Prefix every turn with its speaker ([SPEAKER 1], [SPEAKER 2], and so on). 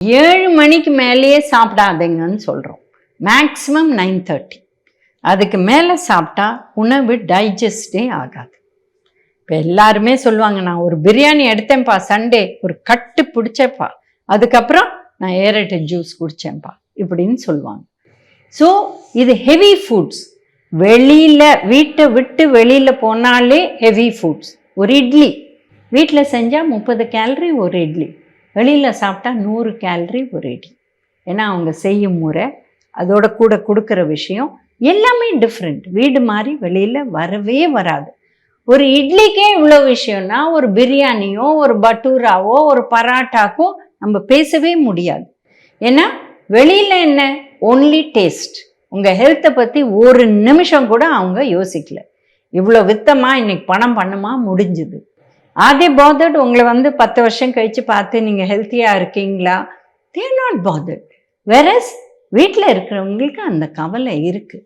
[SPEAKER 1] 7 மணிக்கு மேலேயே சாப்பிடாதீங்கன்னு சொல்கிறோம். மேக்ஸிமம் 9:30. அதுக்கு மேலே சாப்பிட்டா உணவு டைஜஸ்டே ஆகாது. இப்போ எல்லாருமே சொல்லுவாங்க, நான் ஒரு பிரியாணி எடுத்தேன்ப்பா சண்டே, ஒரு கட்டு பிடிச்சேப்பா, அதுக்கப்புறம் நான் ஏரேட்டட் ஜூஸ் குடித்தேன்ப்பா இப்படின்னு சொல்லுவாங்க. ஸோ இது ஹெவி ஃபுட்ஸ். வீட்டை விட்டு வெளியில் போனாலே ஹெவி ஃபுட்ஸ். ஒரு இட்லி வீட்டில் செஞ்சால் 30 கேலரி ஒரு இட்லி, வெளியில் சாப்பிட்டா 100 கேலரி ஒரு இட்லி. ஏன்னா அவங்க செய்யும் முறை, அதோட கூட கொடுக்குற விஷயம் எல்லாமே டிஃப்ரெண்ட். வீடு மாதிரி வெளியில் வரவே வராது. ஒரு இட்லிக்கே இவ்வளோ விஷயம்னா ஒரு பிரியாணியோ ஒரு பட்டூராவோ ஒரு பராட்டாக்கோ நம்ம பேசவே முடியாது. ஏன்னா வெளியில் என்ன, ஒன்லி டேஸ்ட். உங்கள் ஹெல்த்தை பற்றி ஒரு நிமிஷம் கூட அவங்க யோசிக்கல. இவ்வளோ வித்தமா, இன்னைக்கு பணம் பண்ணுமா, முடிஞ்சுது. அதே பாதர்ட் உங்களை 10 வருஷம் கழித்து பார்த்து நீங்கள் ஹெல்த்தியாக இருக்கீங்களா, தேர் நாட் பாதர்ட். வேறஸ் வீட்டில் இருக்கிறவங்களுக்கு அந்த கவலை இருக்குது.